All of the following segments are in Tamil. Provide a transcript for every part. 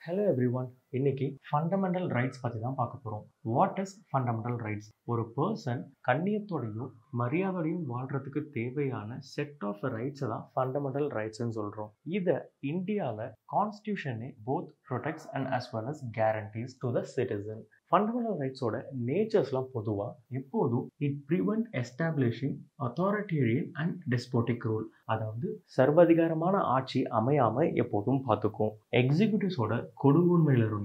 Hello everyone. இன்னைக்கு ஃபண்டமெண்டல் ரைட்ஸ் பற்றி தான் பார்க்க போகிறோம். What is fundamental rights? ஒரு பர்சன் கண்ணியத்தோடையும் மரியாதையோடையும் வாழ்கிறதுக்கு தேவையான செட் ஆஃப் ரைட்ஸை தான் ஃபண்டமெண்டல் ரைட்ஸ்ன்னு சொல்கிறோம். இதை இந்தியாவில் கான்ஸ்டியூஷனே both protects and as well as guarantees to the citizen. Fundamental ரைட்ஸோட நேச்சர்ஸ்லாம் பொதுவாக எப்போதும் it prevent establishing authoritarian and despotic rule, அதாவது சர்வதிகாரமான ஆட்சி அமையாமல் எப்போதும் பார்த்துக்கும். எக்ஸிக்யூட்டிவ்ஸோட கொடுங்கோன்மையிலிருந்தும்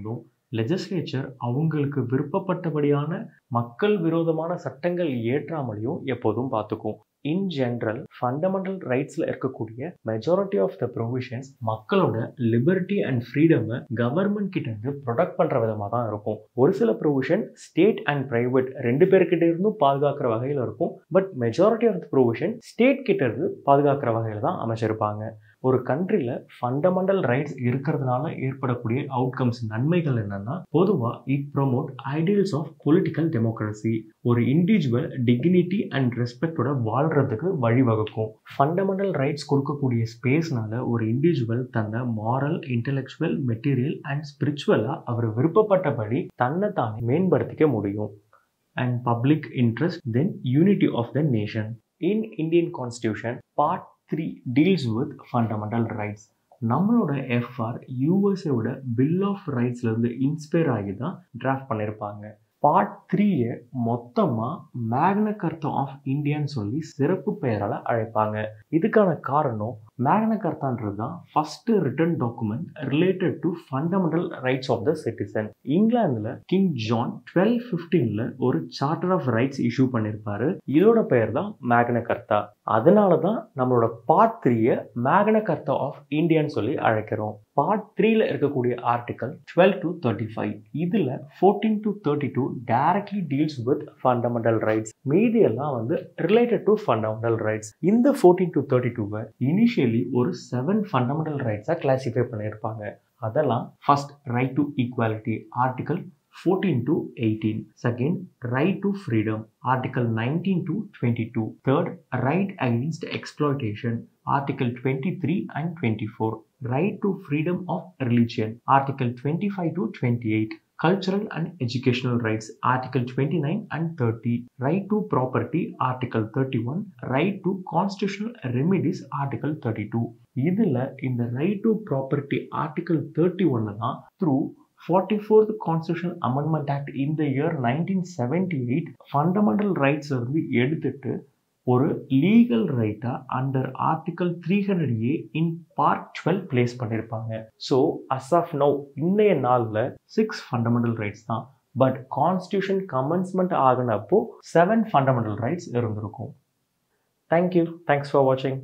லெஜிஸ்லேச்சர் அவங்களுக்கு விருப்பப்பட்டபடியான மக்கள் விரோதமான சட்டங்கள் ஏற்றாமலையும் எப்போதும் பார்த்துக்கும். இன் ஜென்ரல் ஃபண்டமெண்டல் ரைட்ஸில் இருக்கக்கூடிய மெஜாரிட்டி ஆஃப் த ப்ரொவிஷன்ஸ் மக்களோட லிபர்ட்டி அண்ட் ஃப்ரீடமை கவர்மெண்ட் கிட்ட இருந்து ப்ரொடெக்ட் பண்ணுற விதமாக தான் இருக்கும். ஒரு சில ப்ரொவிஷன் ஸ்டேட் அண்ட் ப்ரைவேட் ரெண்டு பேர்கிட்ட இருந்தும் பாதுகாக்கிற வகையில் இருக்கும். But majority of the provision state கிட்ட இருந்து பாதுகாக்கிற வகையில் தான் அமைச்சிருப்பாங்க. ஒரு கண்ட்ரியில் ஃபண்டமெண்டல் ரைட்ஸ் இருக்கிறதுனால ஏற்படக்கூடிய அவுட்கம்ஸ் நன்மைகள் என்னன்னா, பொதுவாக it promote ideals of political democracy. ஒரு இண்டிவிஜுவல் டிக்னிட்டி அண்ட் ரெஸ்பெக்டோட வாழ்றதுக்கு வழிவகுக்கும். ஃபண்டமெண்டல் ரைட்ஸ் கொடுக்கக்கூடிய ஸ்பேஸ்னால ஒரு இண்டிவிஜுவல் தன்னை மாரல், இன்டெலெக்சுவல், மெட்டீரியல் அண்ட் ஸ்பிரிச்சுவலாக அவர் விருப்பப்பட்டபடி தன்னை தானே மேம்படுத்திக்க முடியும். And public interest then unity of the nation. In Indian constitution part 3 deals with fundamental rights. நம்மளோட எஃப்ஆர் யூஎஸ்ஏவோட பில் ஆஃப் ரைட்ஸ்லேருந்து இன்ஸ்பயர் ஆகி தான் டிராஃப்ட் பண்ணியிருப்பாங்க. பார்ட் 3 மொத்தமாக மேக்னா கார்ட்டா ஆஃப் இந்தியான்னு சொல்லி சிறப்பு பெயரால் அழைப்பாங்க. இதுக்கான காரணம் மேக்னா கார்ட்டான்றது தான் first written document related to fundamental rights of the citizen. இங்கிலாந்துல கிங் ஜான் 1215 ஒரு சார்ட்டர் ஆஃப் ரைட்ஸ் இஷ்யூ பண்ணியிருப்பாரு. இதோட பெயர் தான் மேக்னா கார்ட்டா. அதனால தான் நம்மளோட பார்ட் 3 மேக்னா கார்ட்டா ஆஃப் இந்தியான்னு சொல்லி அழைக்கிறோம். பார்ட் 3 இருக்கக்கூடிய ஆர்டிகல் 12 to 35, இதுல 14 to 32 directly deals with fundamental rights. மீதி எல்லாம் ரிலேட்டட் டு ஃபண்டமெண்டல் ரைட்ஸ். இந்த 14 to 32 இனிஷியலி ஒரு 7 ஃபண்டமெண்டல் ரைட்ஸாக கிளாசிஃபை பண்ணியிருப்பாங்க. அதெல்லாம் first right to equality, article 14 to 18. Second, right to freedom, Article 19 to 22. Third, right against exploitation, Article 23 and 24. Right to freedom of religion, Article 25 to 28. Cultural and educational rights, Article 29 and 30. Right to property, Article 31. Right to constitutional remedies, Article 32. இதில் இந்த right to property Article 31 தான் through 44th Constitutional Amendment Act in the year 1978 fundamental rights இருந்து எடுத்துட்டு ஒரு லீகல் ரைட்டா under article 300A in part 12 place பண்ணியிருப்பாங்க. ஸோ அஸ் ஆஃப் நவ் இன்னைய நாளில் 6 ஃபண்டமெண்டல் ரைட்ஸ் தான். பட் கான்ஸ்டியூஷன் கமென்ஸ்மெண்ட் ஆகினப்போ 7 ஃபண்டமெண்டல் ரைட்ஸ் இருந்திருக்கும். தேங்க்யூ. தேங்க்ஸ் ஃபார் வாட்சிங்.